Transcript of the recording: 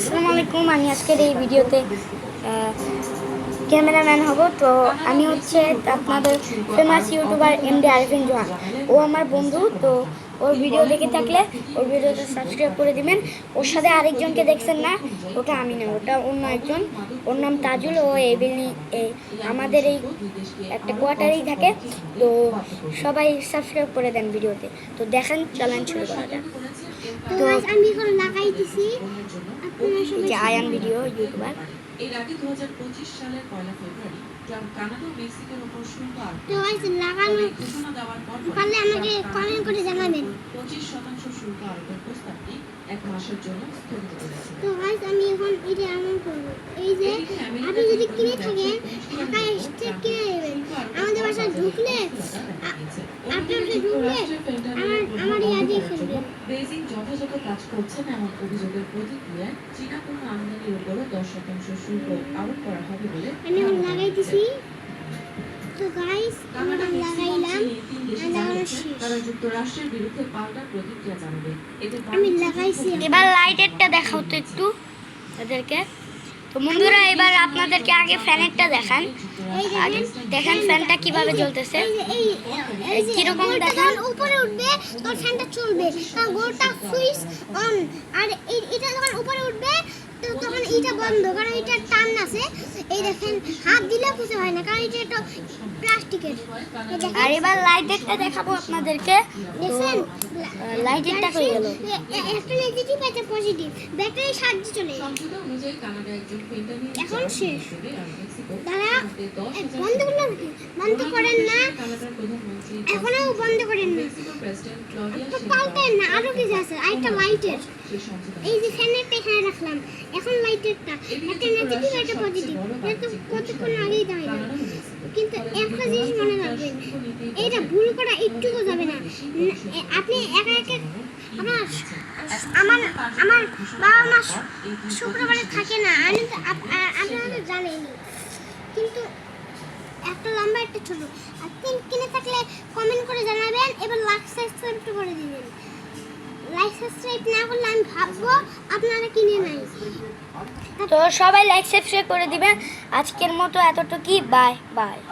আসসালামু আলাইকুম। আমি আজকের এই ভিডিওতে ক্যামেরাম্যান হব। তো আমি হচ্ছে আপনাদের famous YouTuber MD Arifin Johan. ও আমার বন্ধু। তো ওর ভিডিও দেখে থাকলে ওর ভিডিওতে সাবস্ক্রাইব করে দিবেন। ওর সাথে আরেকজনকে দেখছেন না, ওটা আমি না, ওটা অন্য একজন। ওর নাম তাজুল। ও এই বিল্ডিং আমাদের এই একটা কোয়ার্টারেই থাকে। তো সবাই সাবস্ক্রাইব করে দেন ভিডিওতে। তো দেখেন, চলেন শুরু করা যাক। তো আমি এখন লাগাইতেছি যে আয়ান ভিডিও ইউটিউবার। এর আগে 2025 সালের 1 ফেব্রুয়ারি ট্রাম্প কানাডা ও মেক্সিকোর উপর শুল্ক তো লাগানো ঘোষণা দেওয়ার পর পারলে আমাকে কমেন্ট করে জানাবেন। 25% শুল্ক আরোপের প্রস্তাবটি 1 মাসের জন্য স্থগিত করেছে। তো গাইস আমি এখন এটা এমন করব, এই যে আপনি যদি কিনে থাকেন ঢাকা স্টেট কিনে নেবেন। আমাদের বাসায় ঢুকলে আপনার ঢুকলে আমার ইয়াদে ফেলবে। বেজিং যথাযথ কাজ করছে না এমন অভিযোগের প্রতিক্রিয়ায় চীনা পণ্য আমদানির উপরও 10% শুল্ক আরোপ করা হবে বলে আমি এখন লাগাইতেছি। তো গাইস আমি এখন লাগাইলাম। তারা যুক্তরাষ্ট্রের বিরুদ্ধে পাল্টা প্রতিক্রিয়া জানাবে। আমি লাগাইছি। এবার লাইটেরটা দেখাও তো একটু তাদেরকে। তো বন্ধুরা, এবার আপনাদেরকে আগে ফ্যানেরটা দেখান। আগে দেখেন ফ্যানটা কিভাবে জ্বলতেছে, কিরকম দেখেন। উপরে উঠবে তখন ফ্যানটা চলবে, কারণ গোলটা সুইচ অন। আর এটা যখন উপরে উঠবে তখন এটা বন্ধ, কারণ এটা টান আছে। এই দেখেন হাত দিলে কিছু হয় না, কারণ এটা একটা প্লাস্টিকের। আর এবার লাইটেরটা দেখাবো আপনাদেরকে। দেখেন লাইটেরটা কই গেল? একটা নেগেটিভ একটা পজিটিভ ব্যাটারি সাহায্যে চলে। এখন শেষ। দাদা বন্ধ করেন না, এখনো বন্ধ করেন না, পাল্টেন না। আরো কিছু আছে, আরেকটা লাইটের। এই যে ফ্যানেরটা এখানে রাখলাম, এখন লাইটেরটা একটা নেগেটিভ একটা পজিটিভ। এটা কতক্ষণ আগেই দেখাইলাম, কিন্তু একটা জিনিস মনে রাখবেন, এইটা ভুল করা একটুকু যাবে না। আপনি একা একা আমার আমার বাবা মা শুক্রবারে থাকে না, আমি আপনারা জানেন, কিন্তু একটা লম্বা একটা ছোট। আপনি কিনে থাকলে কমেন্ট করে জানাবেন। এবার লাইক সাবস্ক্রাইব করে দিবেন। লাইক সাবস্ক্রাইব না করলে আমি ভাববো আপনারা কিনে নাই। তো সবাই লাইক সাবস্ক্রাইব করে দিবেন। আজকের মতো এতটুকুই। Bye bye.